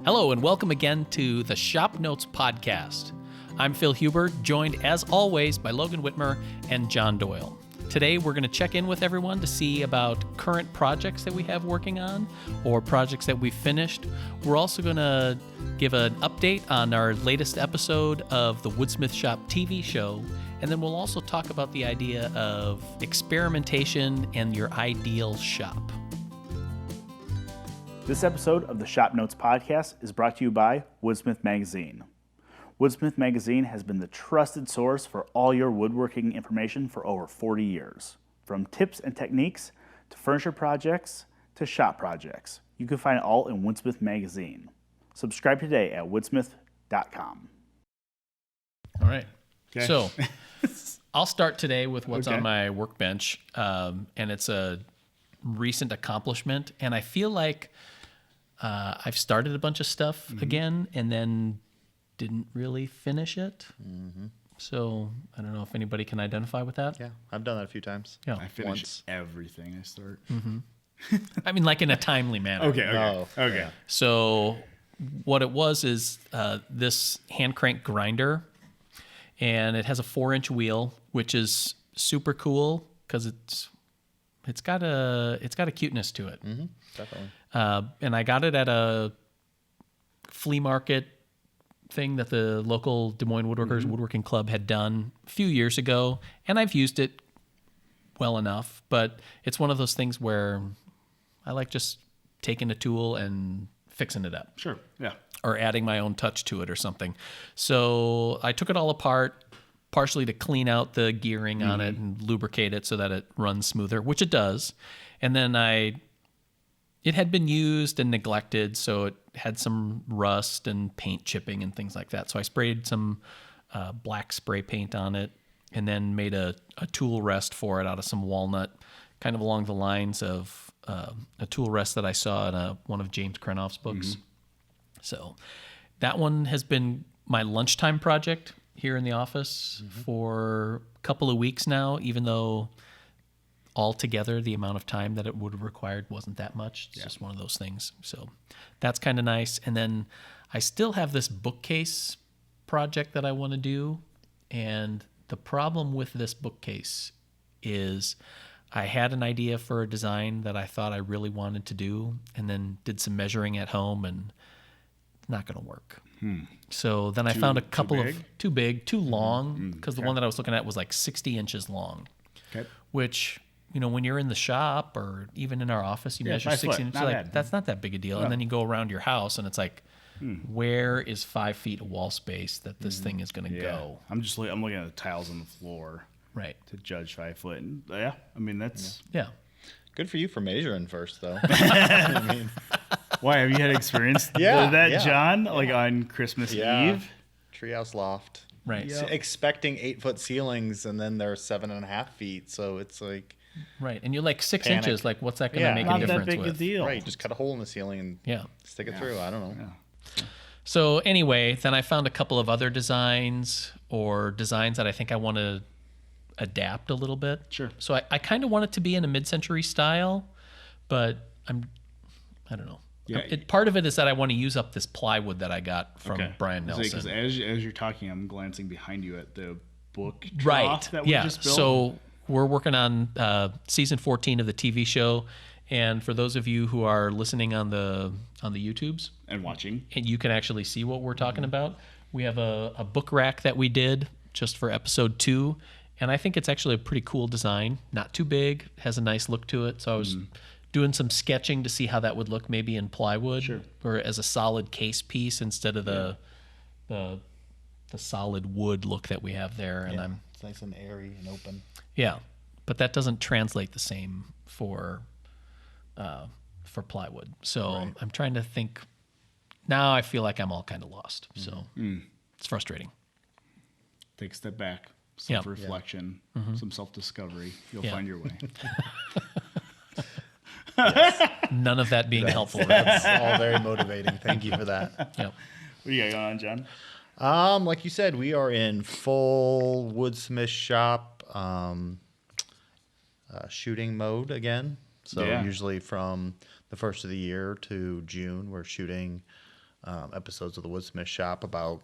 Hello and welcome again to the ShopNotes Podcast. I'm Phil Huber, joined as always by Logan Whitmer and John Doyle. Today we're going to check in with everyone to see about current projects that we have working on or projects that we've finished. We're also going to give an update on our latest episode of the Woodsmith Shop TV show, and then we'll also talk about the idea of experimentation and your ideal shop. This episode of the ShopNotes Podcast is brought to you by Woodsmith Magazine. Woodsmith Magazine has been the trusted source for all your woodworking information for over 40 years. From tips and techniques to furniture projects to shop projects, you can find it all in Woodsmith Magazine. Subscribe today at woodsmith.com. All right. Okay. So I'll start today with what's Okay. on my workbench, and it's a recent accomplishment. And I feel like I've started a bunch of stuff again and then didn't really finish it. So I don't know if anybody can identify with that. Yeah, I've done that a few times. Yeah. I finish Once. everything I start. I mean, like in a timely manner. Oh, Okay. yeah. So what it was is this hand crank grinder, and it has a 4-inch wheel, which is super cool because it's got a cuteness to it. Definitely. And I got it at a flea market thing that the local Des Moines Woodworkers Woodworking Club had done a few years ago, and I've used it well enough, but it's one of those things where I like just taking a tool and fixing it up. Sure. Yeah. Or adding my own touch to it or something. So I took it all apart, partially to clean out the gearing on it and lubricate it so that it runs smoother, which it does. And then it had been used and neglected, so it had some rust and paint chipping and things like that. So I sprayed some black spray paint on it and then made a tool rest for it out of some walnut, kind of along the lines of a tool rest that I saw in one of James Krenoff's books. So that one has been my lunchtime project here in the office for a couple of weeks now, even though altogether the amount of time that it would have required wasn't that much. It's just one of those things. So that's kind of nice. And then I still have this bookcase project that I want to do. And the problem with this bookcase is I had an idea for a design that I thought I really wanted to do, and then did some measuring at home, and it's not going to work. So then I found a couple of too big, too long, because the one that I was looking at was like 60 inches long, which, you know, when you're in the shop or even in our office, you measure 60 inches, like, that's not that big a deal. And then you go around your house and it's like, where is 5 feet of wall space that this thing is going to go? I'm looking at the tiles on the floor Right. to judge 5 foot. And I mean, that's... Yeah. Good for you for measuring first, though. I mean, Why, have you had experience Yeah, with that, yeah. John? Like on Christmas Eve? Treehouse loft. Right. So expecting 8-foot ceilings, and then they're 7.5 feet. So it's like, Right. And you're like 6 Panic. inches. Like, what's that going to Yeah. make Not a that difference big a with? deal. right, just cut a hole in the ceiling and Yeah. stick it through. I don't know. So anyway, then I found a couple of other designs or designs that I think I want to adapt a little bit. Sure. So I kind of want it to be in a mid-century style, but I don't know. Yeah. Part of it is that I want to use up this plywood that I got from Brian Nelson. Because as you're talking, I'm glancing behind you at the book Right. trough that we just built. So we're working on season 14 of the TV show. And for those of you who are listening on the YouTubes, And watching. and you can actually see what we're talking about, we have a book rack that we did just for episode 2. And I think it's actually a pretty cool design. Not too big, has a nice look to it. So I was doing some sketching to see how that would look maybe in plywood or as a solid case piece instead of the solid wood look that we have there. And It's nice and airy and open. but that doesn't translate the same for plywood. So I'm trying to think. Now I feel like I'm all kind of lost. So it's frustrating. Take a step back. Some Yeah. reflection. Some self-discovery. You'll Yeah. find your way. None of that being helpful. That's all very motivating. Thank you for that. Yeah. What do you got going on, John? Like you said, we are in full Woodsmith Shop shooting mode again. So Yeah. usually from the first of the year to June, we're shooting episodes of the Woodsmith Shop, about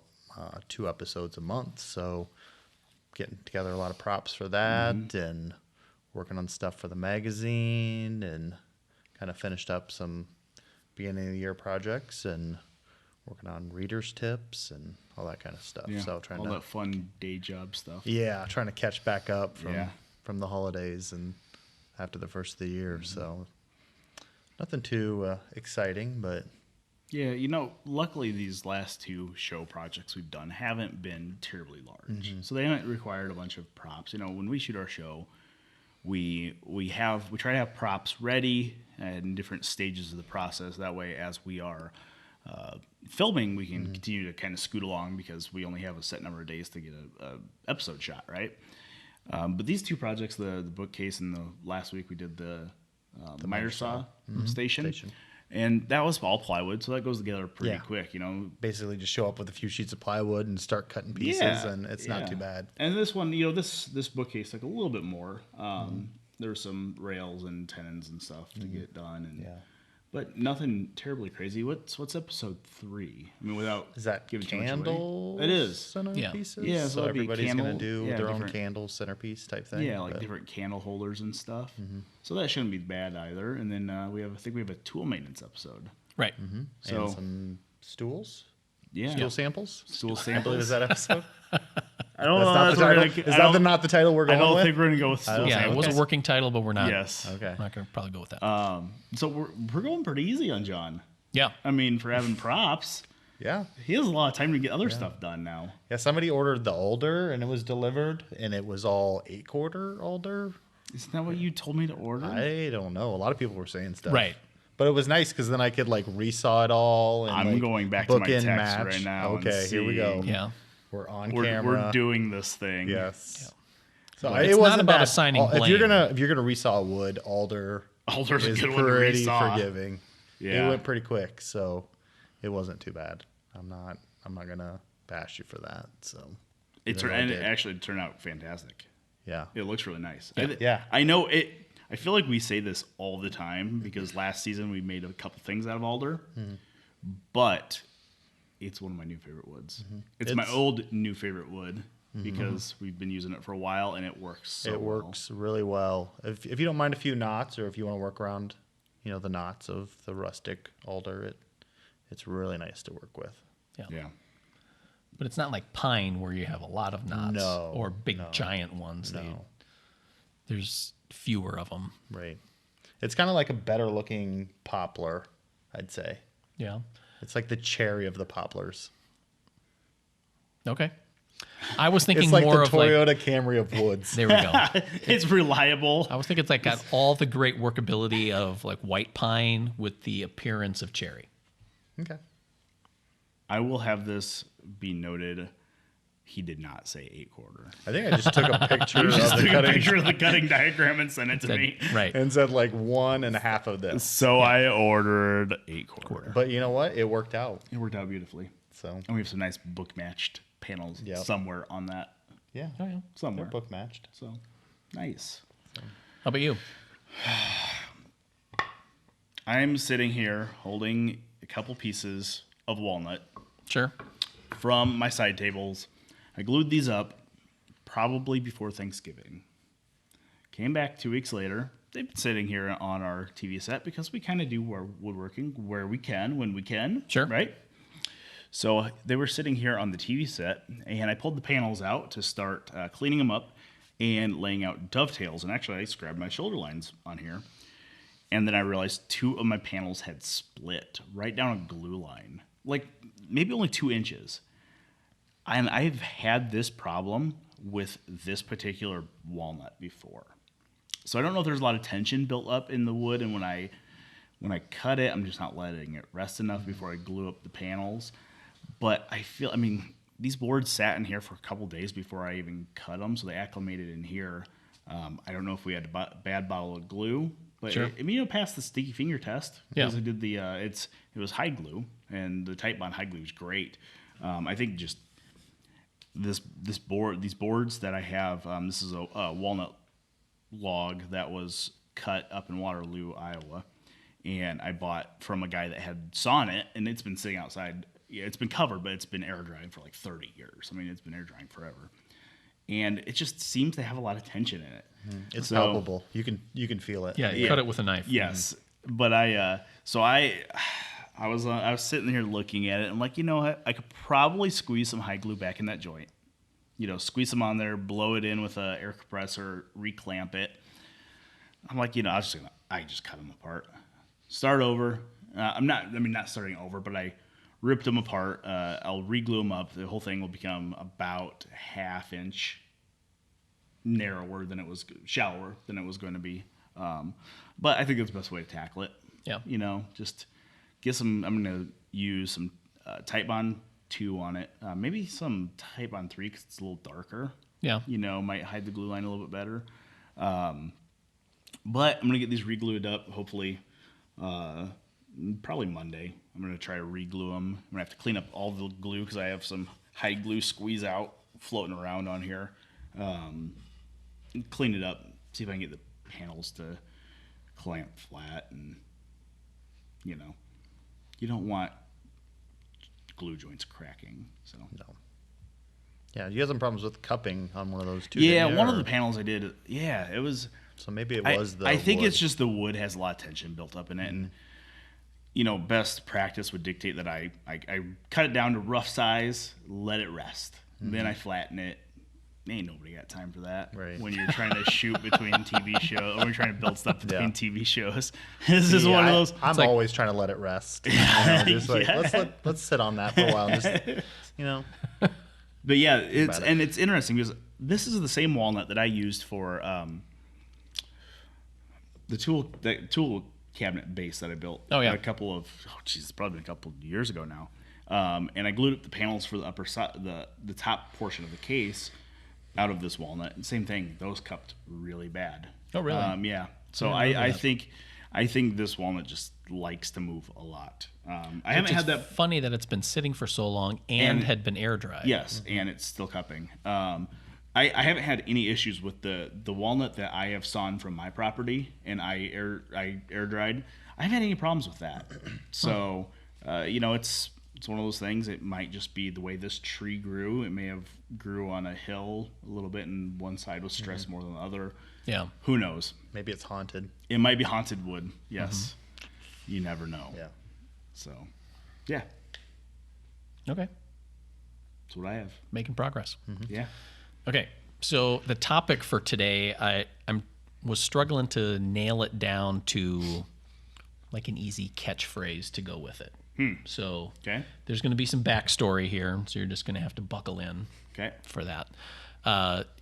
2 episodes a month. So getting together a lot of props for that and working on stuff for the magazine and kind of finished up some beginning of the year projects and working on readers tips and all that kind of stuff. Yeah, So trying all to that fun day job stuff. Yeah, trying to catch back up Yeah. from the holidays and after the first of the year. So nothing too exciting, but Yeah, luckily these last 2 show projects we've done haven't been terribly large. So they haven't required a bunch of props. When we shoot our show, we try to have props ready in different stages of the process. That way, as we are filming, we can continue to kind of scoot along because we only have a set number of days to get a episode shot, right? But these 2 projects, the bookcase and the last week we did the miter saw station. And that was all plywood, so that goes together pretty quick, basically just show up with a few sheets of plywood and start cutting pieces, and it's not too bad. And this one, this bookcase took a little bit more. There's some rails and tenons and stuff to get done, and but nothing terribly crazy. What's episode 3? I mean, without Is that giving too much candle away. It is. centerpieces? Yeah, so so it'd be everybody's candle- going to do yeah, their own different- candle centerpiece type thing. Yeah, like but- different candle holders and stuff. So that shouldn't be bad either. And then I think we have a tool maintenance episode. Right. So and some stools? yeah, Stool samples? stool I believe samples. is that episode? I don't That's know. not the title. Is that not the title we're I going don't with? think we're gonna go with stool Yeah, it samples. was a working title, but we're not. Yes. Okay. Not going to probably go with that. So we're going pretty easy on John. Yeah. I mean, for having props, Yeah. he has a lot of time to get other stuff done now. Yeah, somebody ordered the alder and it was delivered and it was all 8-quarter alder. Isn't that what you told me to order? I don't know. A lot of people were saying stuff. Right. But it was nice because then I could resaw it all. And I'm going back to my bookend text right now and Okay, here we go. Yeah. We're on We're camera. doing this thing. Yes. So It's it wasn't not about bad. assigning If you're blame. gonna resaw wood, alder Alder's a is good one to pretty resaw. forgiving. Yeah. It went pretty quick, so it wasn't too bad. I'm not gonna bash you for that. So even though I It did. actually turned out fantastic. Yeah. It looks really nice. Yeah. I know it. I feel like we say this all the time because last season we made a couple things out of alder, but it's one of my new favorite woods. It's my old new favorite wood because we've been using it for a while and it works so It works really well. If you don't mind a few knots, or if you want to work around, the knots of the rustic alder, it's really nice to work with. Yeah. Yeah. But it's not like pine where you have a lot of knots No, or big giant ones. No. There's fewer of them. Right. It's kind of like a better looking poplar, I'd say. Yeah. It's like the cherry of the poplars. Okay. I was thinking It's like more the of like, Toyota Camry of woods. there we go. It's reliable. I was thinking it's like got all the great workability of like white pine with the appearance of cherry. Okay. I will have this be noted. He did not say 8-quarter. I think I just took a picture of Just the took a cutting picture of the cutting diagram and sent it to me. Right. and said like 1.5 of this. So I ordered 8-quarter. But you know what? It worked out. It worked out beautifully. So And we have some nice book matched panels Yep. somewhere on that. yeah, Oh, yeah. they're Somewhere. book matched. So nice. How about you? I'm sitting here holding a couple pieces of walnut Sure. from my side tables. I glued these up probably before Thanksgiving. Came back 2 weeks later. They've been sitting here on our TV set because we kind of do our woodworking where we can, when we can. Sure. Right? So they were sitting here on the TV set, and I pulled the panels out to start cleaning them up and laying out dovetails. And actually, I just grabbed my shoulder lines on here. And then I realized 2 of my panels had split right down a glue line, like maybe only 2 inches. And I've had this problem with this particular walnut before. So I don't know if there's a lot of tension built up in the wood, and when I cut it, I'm just not letting it rest enough before I glue up the panels. But these boards sat in here for a couple days before I even cut them, so they acclimated in here. I don't know if we had a bad bottle of glue, but Sure. it passed the sticky finger test Yeah. because I did the it was hide glue, and the Type Bond hide glue is great. I think just these boards that I have, this is a walnut log that was cut up in Waterloo, Iowa, and I bought from a guy that had sawn it, and it's been sitting outside yeah, it's been covered, but it's been air drying for like 30 years. I mean, it's been air drying forever. And it just seems to have a lot of tension in it. It's palpable. You can feel it. Yeah, you cut it with a knife. Yes. But I was sitting here looking at it and I'm like, you know what? I could probably squeeze some high glue back in that joint. You know, squeeze some on there, blow it in with an air compressor, reclamp it. I'm like, you know, I just cut them apart. Start over. Not starting over, but I ripped them apart. I'll re-glue them up. The whole thing will become about ½ inch shallower than it was going to be. But I think that's the best way to tackle it. Yeah. You know, just get some. I'm going to use some Type Bond 2 on it. Maybe some Type Bond 3 because it's a little darker. Yeah. You know, might hide the glue line a little bit better. But I'm going to get these re-glued up, hopefully, probably Monday. I'm going to try to re-glue them. I'm going to have to clean up all the glue because I have some high glue squeeze out floating around on here. Clean it up, see if I can get the panels to clamp flat. And, you know, you don't want glue joints cracking. So No. Yeah, you had some problems with cupping on one of those too. yeah, didn't you? one Or- of the panels I did, yeah, it was... So maybe it was the I think wood. it's just the wood has a lot of tension built up in it, and you know, best practice would dictate that I cut it down to rough size, let it rest, then I flatten it. Ain't nobody got time for that. Right. When you're trying to shoot between TV shows, or when you're trying to build stuff between Yeah. TV shows, this is See, one of those. I'm like- always trying to let it rest. You know, just like, Yeah. let's sit on that for a while. And just, you know, But yeah, it's About it. it's interesting because this is the same walnut that I used for the tool cabinet base that I built. Oh, yeah. it's probably been a couple of years ago now. And I glued up the panels for the upper side, the top portion of the case out of this walnut. And same thing, those cupped really bad. Oh, really? Yeah. So I didn't know I that. think this walnut just likes to move a lot. I haven't Which is had that. funny that it's been sitting for so long and had been air dried. Yes, and it's still cupping. I haven't had any issues with the walnut that I have sawn from my property and I air dried. I haven't had any problems with that. So you know, it's one of those things. It might just be the way this tree grew. It may have grew on a hill a little bit, and one side was stressed more than the other. Yeah. Who knows? maybe it's haunted. It might be haunted wood. Yes, you never know. Yeah. So, yeah, Okay. that's what I have. Making progress. Yeah. Okay, so the topic for today, I was struggling to nail it down to like an easy catchphrase to go with it. So Okay. there's going to be some backstory here, so you're just going to have to buckle in Okay. for that.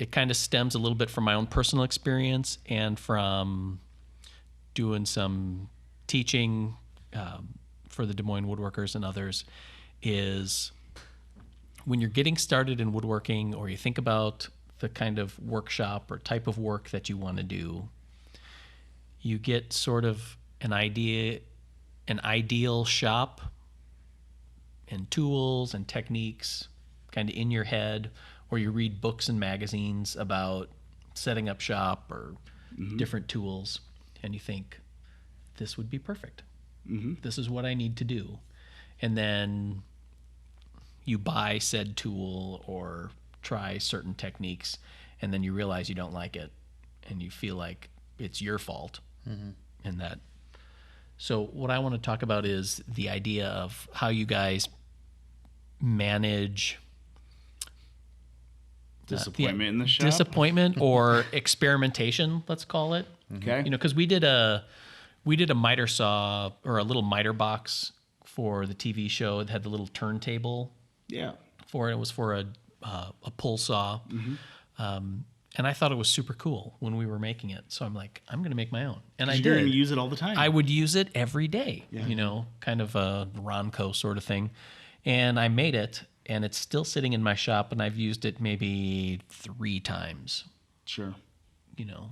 It kind of stems a little bit from my own personal experience and from doing some teaching for the Des Moines woodworkers and others. Is when you're getting started in woodworking, or you think about the kind of workshop or type of work that you want to do, you get sort of an ideal shop and tools and techniques kind of in your head, or you read books and magazines about setting up shop or different tools, and you think, this would be perfect. This is what I need to do. And then you buy said tool or try certain techniques, and then you realize you don't like it, and you feel like it's your fault. And that. So what I want to talk about is the idea of how you guys manage Disappointment in the shop. disappointment or experimentation, let's call it. Okay. You know, because we did a miter saw, or a little miter box for the TV show. It had the little turntable Yeah. for it. It was for a pull saw. And I thought it was super cool when we were making it. So I'm like, I'm going to make my own. And I You're going did. to use it all the time. I would use it every day, Yeah. you know, kind of a Ronco sort of thing. And I made it, and it's still sitting in my shop, and I've used it maybe 3 times, Sure. you know.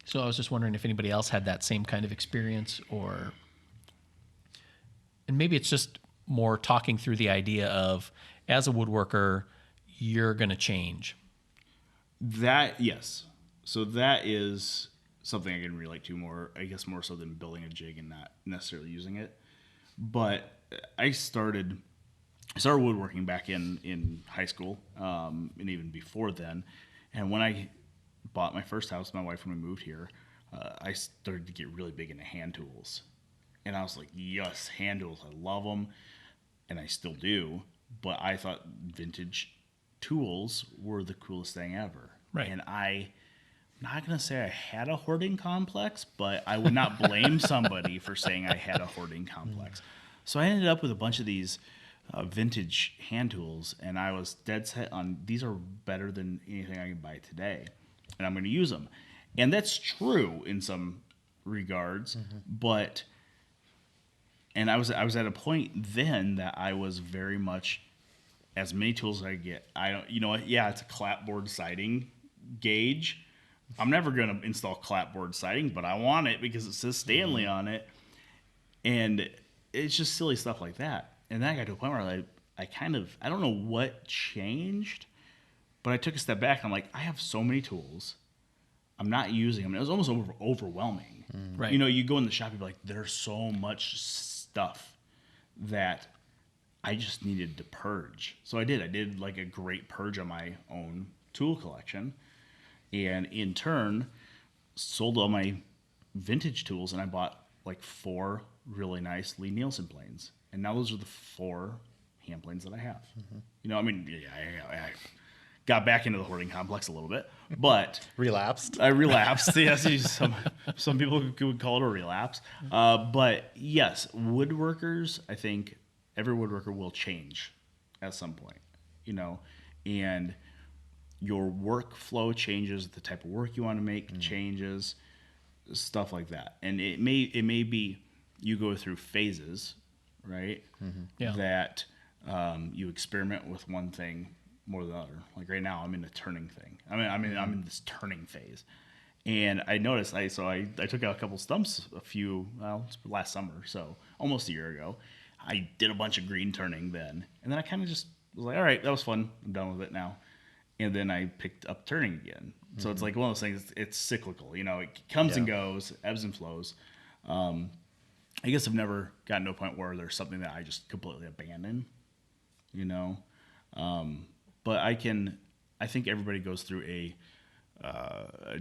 So I was just wondering if anybody else had that same kind of experience, and maybe it's just more talking through the idea of, as a woodworker, you're going to change. Yes. So that is something I can relate to more, I guess more so than building a jig and not necessarily using it. But I started woodworking back in high school, and even before then. And when I bought my first house, my wife, when we moved here, I started to get really big into hand tools. And I was like, yes, hand tools, I love them, and I still do. But I thought vintage tools were the coolest thing ever. Right. And I'm not going to say I had a hoarding complex, but I would not blame somebody for saying I had a hoarding complex. So I ended up with a bunch of these vintage hand tools, and I was dead set on these are better than anything I can buy today, and I'm going to use them. And that's true in some regards, but and I was at a point then that I was very much as many tools as I get. I don't, you know what? Yeah, it's a clapboard siding gauge. I'm never going to install clapboard siding, but I want it because it says Stanley on it, and it's just silly stuff like that. And then I got to a point where I don't know what changed, but I took a step back. I'm like, I have so many tools. I'm not using them. It was almost overwhelming. Right. You know, you go in the shop, you're like, there's so much stuff that I just needed to purge. So I did. I did like a great purge on my own tool collection, and in turn, sold all my vintage tools, and I bought like 4 really nice Lee Nielsen planes. And now those are the 4 hand planes that I have. You know, I mean, I got back into the hoarding complex a little bit, but Relapsed. I relapsed. Yes, some people would call it a relapse. But yes, woodworkers, I think every woodworker will change at some point, you know, and your workflow changes, the type of work you want to make changes, stuff like that. And it may be you go through phases, right? Yeah. That you experiment with one thing more than the other. Like right now, I'm in the turning thing. I'm in this turning phase, and I noticed I took out a couple stumps last summer, so almost a year ago. I did a bunch of green turning then, and then I kind of just was like, all right, that was fun. I'm done with it now. And then I picked up turning again. So it's like one of those things. It's cyclical, you know. It comes and goes, ebbs and flows. I guess I've never gotten to a point where there's something that I just completely abandon, you know. But I think everybody goes through a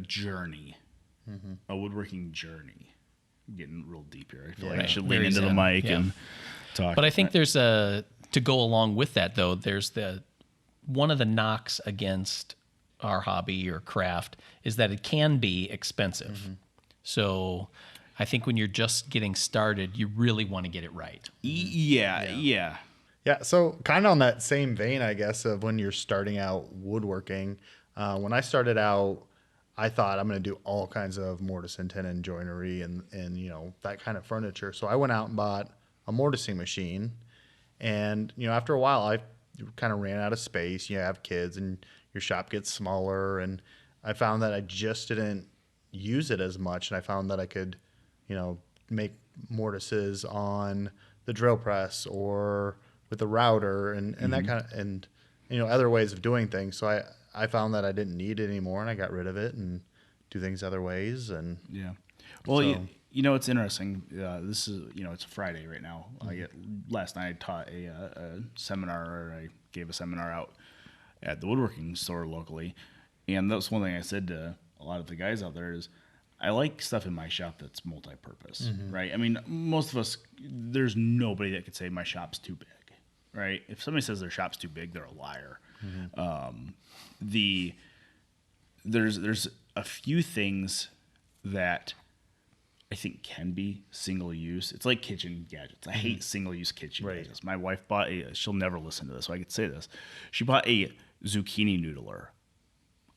journey, a woodworking journey. I'm getting real deep here. I feel like I should lean into the mic and talk. But I think there's to go along with that though. There's one of the knocks against our hobby or craft is that it can be expensive. So I think when you're just getting started, you really want to get it right. Yeah. Yeah, so kind of on that same vein, I guess, of when you're starting out woodworking. When I started out, I thought I'm going to do all kinds of mortise and tenon joinery and you know, that kind of furniture. So I went out and bought a mortising machine. And, you know, after a while, I kind of ran out of space. You have kids and your shop gets smaller. And I found that I just didn't use it as much. And I found that I could, you know, make mortises on the drill press or with the router and that kind of, and, you know, other ways of doing things. So I found that I didn't need it anymore, and I got rid of it and do things other ways. And yeah. Well, so, you know, it's interesting. This is, you know, it's a Friday right now. Last night I taught a seminar, or I gave a seminar out at the woodworking store locally. And that's one thing I said to a lot of the guys out there is, I like stuff in my shop that's multi-purpose, right? I mean, most of us, there's nobody that could say my shop's too big, right? If somebody says their shop's too big, they're a liar. There's a few things that I think can be single use. It's like kitchen gadgets. I hate single use kitchen gadgets. My wife bought she'll never listen to this, so I could say this. She bought a zucchini noodler.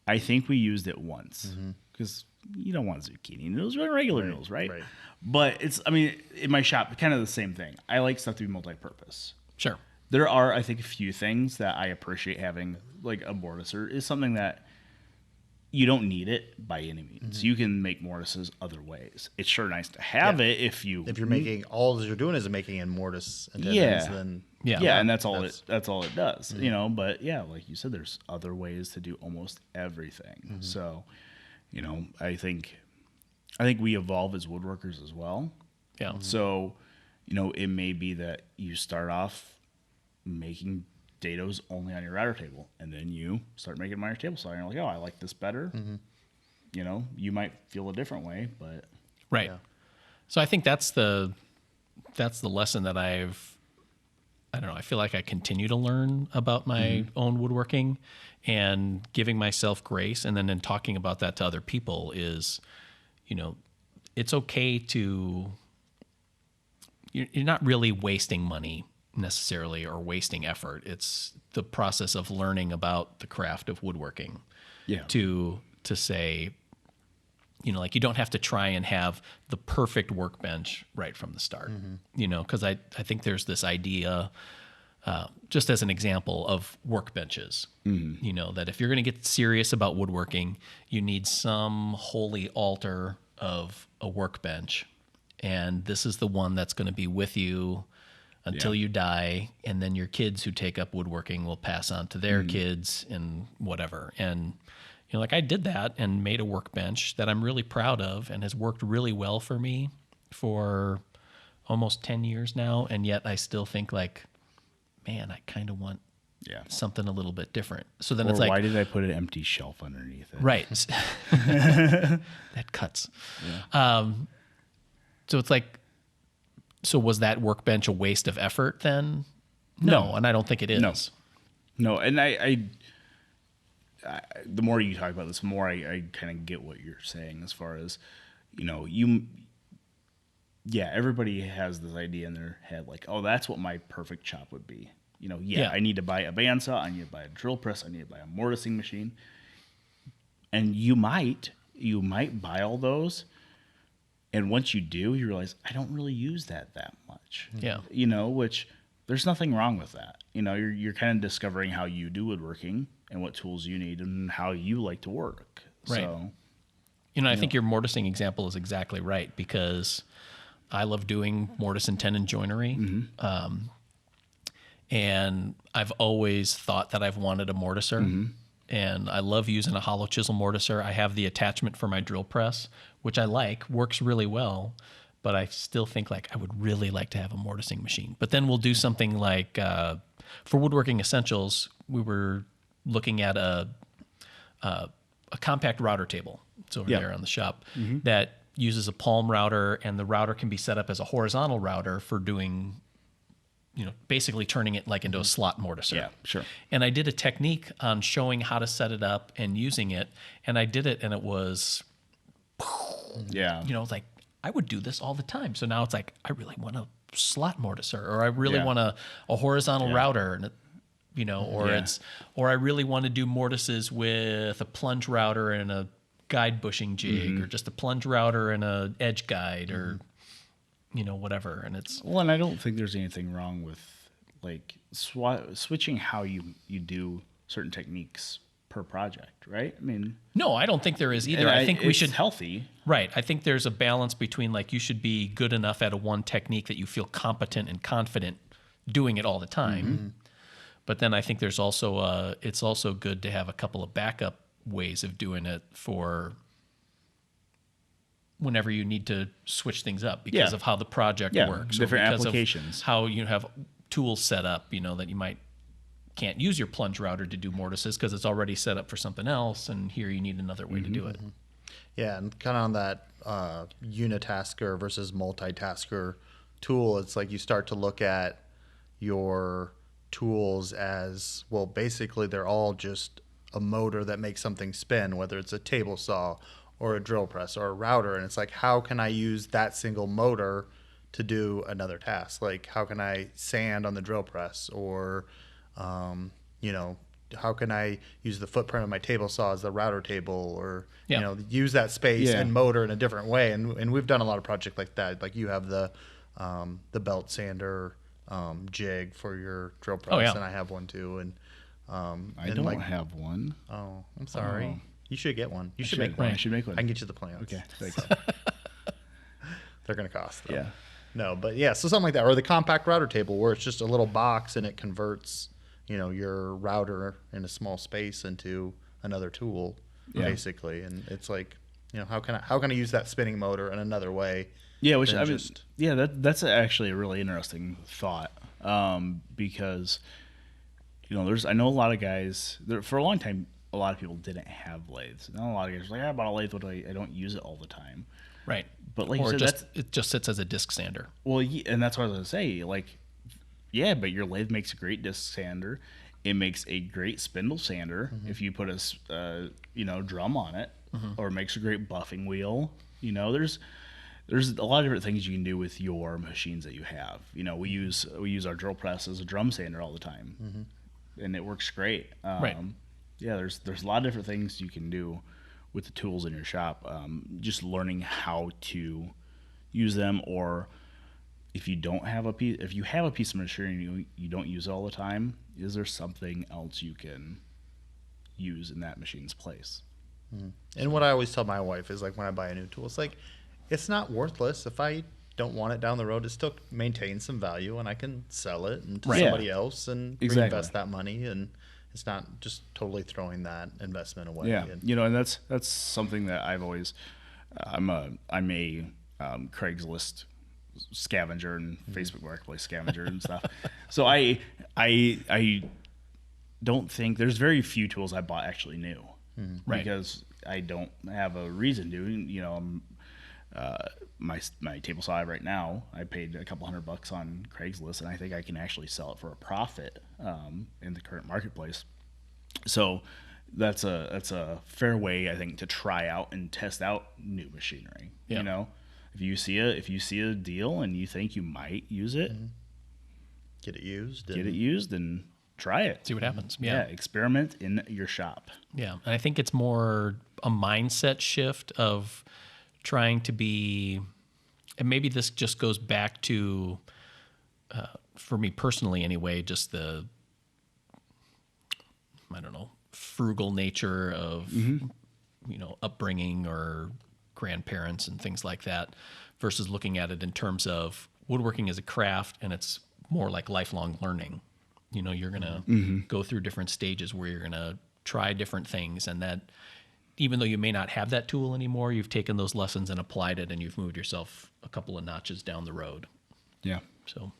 I think we used it once because you don't want zucchini noodles, you want regular noodles, right? But it's, I mean, in my shop, kind of the same thing. I like stuff to be multi-purpose. Sure. There are, I think, a few things that I appreciate having, like a mortiser is something that you don't need it by any means. You can make mortises other ways. It's sure nice to have it if you're making all you're doing is making in mortise and tenons, then and that's all it does, you know. But yeah, like you said, there's other ways to do almost everything. So, you know, I think we evolve as woodworkers as well. Yeah. So, it may be that you start off making dados only on your router table, and then you start making them on your table saw, and you're like, oh, I like this better. You might feel a different way, but right. Yeah. So I think that's the lesson that I don't know, I feel like I continue to learn about my own woodworking, and giving myself grace, and then in talking about that to other people is, it's okay to, you're not really wasting money necessarily or wasting effort. It's the process of learning about the craft of woodworking. Yeah. To say, like, you don't have to try and have the perfect workbench right from the start, because I think there's this idea, just as an example of workbenches, that if you're going to get serious about woodworking, you need some holy altar of a workbench. And this is the one that's going to be with you until you die. And then your kids who take up woodworking will pass on to their kids and whatever. And, like, I did that and made a workbench that I'm really proud of and has worked really well for me for almost 10 years now. And yet I still think, like, man, I kind of want something a little bit different. So then it's like, why did I put an empty shelf underneath it? Right. That cuts. Yeah. So it's like, so was that workbench a waste of effort then? No, and I don't think it is. No, and I the more you talk about this, the more I kind of get what you're saying as far as, everybody has this idea in their head, like, oh, that's what my perfect shop would be. I need to buy a bandsaw, I need to buy a drill press, I need to buy a mortising machine. And you might buy all those, and once you do, you realize, I don't really use that much. Yeah. Which there's nothing wrong with that. You're kind of discovering how you do woodworking and what tools you need and how you like to work. Right. So, I think your mortising example is exactly right, because I love doing mortise and tenon joinery. And I've always thought that I've wanted a mortiser. And I love using a hollow chisel mortiser. I have the attachment for my drill press, which I like, works really well. But I still think, like, I would really like to have a mortising machine. But then we'll do something like, for Woodworking Essentials, we were looking at a compact router table. It's over there on the shop that uses a palm router, and the router can be set up as a horizontal router for doing, basically turning it like into a slot mortiser. Yeah, sure. And I did a technique on showing how to set it up and using it, and I did it, and it was, like, I would do this all the time. So now it's like, I really want a slot mortiser, or I really want a horizontal router, and or I really want to do mortises with a plunge router and a guide bushing jig, or just a plunge router and a edge guide, or whatever. And it's and I don't think there's anything wrong with, like, switching how you do certain techniques per project, right? I mean, no, I don't think there is either. I think we should healthy. Right. I think there's a balance between, like, you should be good enough at a one technique that you feel competent and confident doing it all the time. But then I think there's also it's also good to have a couple of backup ways of doing it for whenever you need to switch things up because of how the project works, different or because applications, of how you have tools set up, that you can't use your plunge router to do mortises because it's already set up for something else, and here you need another way to do it. Yeah, and kind of on that unitasker versus multitasker tool, it's like you start to look at your tools as, well, basically they're all just a motor that makes something spin, whether it's a table saw or a drill press or a router. And it's like, how can I use that single motor to do another task? Like, how can I sand on the drill press, or how can I use the footprint of my table saw as the router table, or use that space and motor in a different way. And we've done a lot of projects like that. Like, you have the belt sander jig for your drill press, and I have one too. And I don't have one. Oh, I'm sorry. Oh. You should get one. You should make one. I should make one. I can get you the plans. Okay, thanks. They're going to cost, though. Yeah. No, but yeah, so something like that. Or the compact router table, where it's just a little box and it converts, your router in a small space into another tool, basically. And it's like, how can I use that spinning motor in another way Yeah, which than I mean, just- that's actually a really interesting thought, because I know a lot of guys for a long time. A lot of people didn't have lathes. Now a lot of guys are like, I bought a lathe, but I don't use it all the time. Right. But like you or said, it just sits as a disc sander. Well, and that's what I was gonna say. Like, yeah, but your lathe makes a great disc sander. It makes a great spindle sander if you put a drum on it, or it makes a great buffing wheel. There's a lot of different things you can do with your machines that you have. We use our drill press as a drum sander all the time, and it works great. Right. Yeah, there's a lot of different things you can do with the tools in your shop. Just learning how to use them, or if you have a piece of machinery you don't use it all the time, is there something else you can use in that machine's place? And what I always tell my wife is, like, when I buy a new tool, it's like, it's not worthless. If I don't want it down the road, it still maintains some value, and I can sell it to Right. somebody else and Exactly. reinvest that money, and it's not just totally throwing that investment away. Yeah, And, and that's something that I've always. I'm a Craigslist scavenger and Facebook Marketplace scavenger and stuff. So I don't think there's very few tools I bought actually new, Right. because I don't have a reason to. My table saw right now, I paid a couple $100 on Craigslist, and I think I can actually sell it for a profit in the current marketplace. So that's a fair way, I think, to try out and test out new machinery. Yeah. If you see a deal and you think you might use it, get it used. get it used and try it. See what happens. Yeah, Yeah. experiment in your shop. Yeah. And I think it's more a mindset shift of trying to be, and maybe this just goes back to, for me personally anyway, just the, I don't know, frugal nature of, upbringing or grandparents and things like that, versus looking at it in terms of woodworking as a craft, and it's more like lifelong learning. You're going to go through different stages where you're going to try different things, and that even though you may not have that tool anymore, you've taken those lessons and applied it, and you've moved yourself a couple of notches down the road. Yeah. So,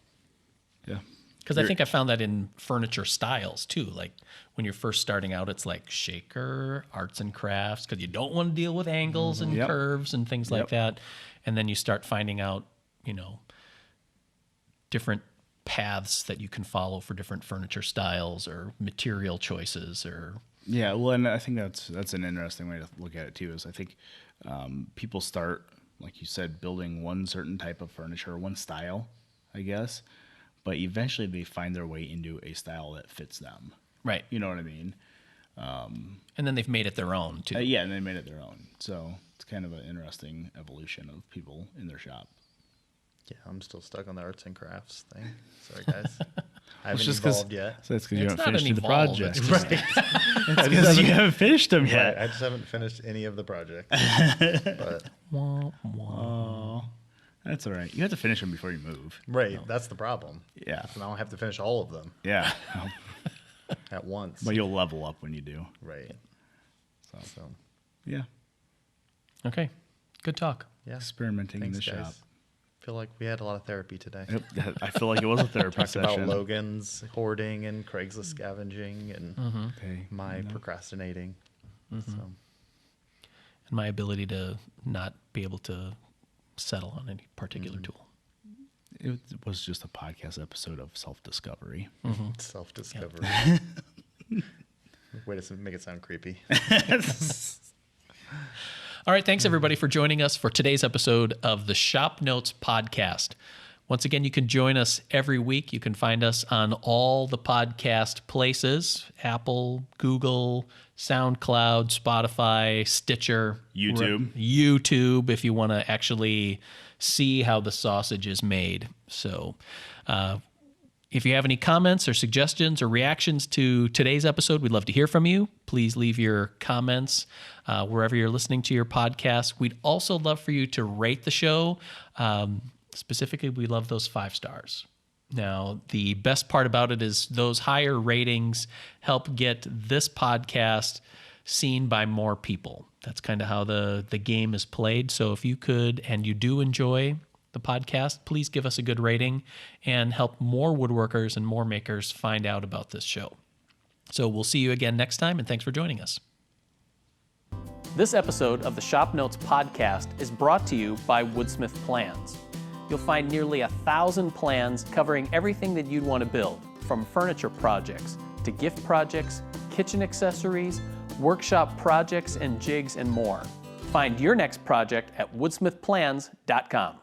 Yeah. because I think I found that in furniture styles too. Like when you're first starting out, it's like shaker, arts and crafts, because you don't want to deal with angles and Yep. curves and things like that. And then you start finding out, different paths that you can follow for different furniture styles or material choices or. Yeah, well, and I think that's an interesting way to look at it too. Is I think people start, like you said, building one certain type of furniture, one style, I guess, but eventually they find their way into a style that fits them. Right. You know what I mean? And then they've made it their own too. Yeah, and they made it their own. So it's kind of an interesting evolution of people in their shop. Yeah, I'm still stuck on the arts and crafts thing. Sorry, guys. I haven't just evolved yet. So that's because you It's haven't not finished an the evolve, project. it's just- It's because you haven't finished them yet. Right, I just haven't finished any of the projects. But Wah, wah. Oh, that's all right. You have to finish them before you move. right, that's the problem. Yeah. So now I have to finish all of them Yeah. at once. But you'll level up when you do. Right. So Yeah. Okay. Good talk. yeah. Experimenting Thanks, in the guys. shop. Feel like we had a lot of therapy today. Yep, I feel like it was a therapy Talked about session. Logan's hoarding and Craigslist scavenging and Hey, my procrastinating. So And my ability to not be able to settle on any particular tool. it was just a podcast episode of self-discovery. self-discovery. Way to make it sound creepy. All right. Thanks, everybody, for joining us for today's episode of the Shop Notes Podcast. Once again, you can join us every week. You can find us on all the podcast places: Apple, Google, SoundCloud, Spotify, Stitcher, YouTube, if you want to actually see how the sausage is made. So if you have any comments or suggestions or reactions to today's episode, we'd love to hear from you. Please leave your comments wherever you're listening to your podcast. We'd also love for you to rate the show. Specifically, we love those 5 stars. Now, the best part about it is those higher ratings help get this podcast seen by more people. That's kind of how the game is played. So if you could, and you do enjoy the podcast, please give us a good rating and help more woodworkers and more makers find out about this show. So we'll see you again next time, and thanks for joining us. This episode of the ShopNotes Podcast is brought to you by Woodsmith Plans. You'll find nearly 1,000 plans covering everything that you'd want to build, from furniture projects to gift projects, kitchen accessories, workshop projects and jigs, and more. Find your next project at woodsmithplans.com.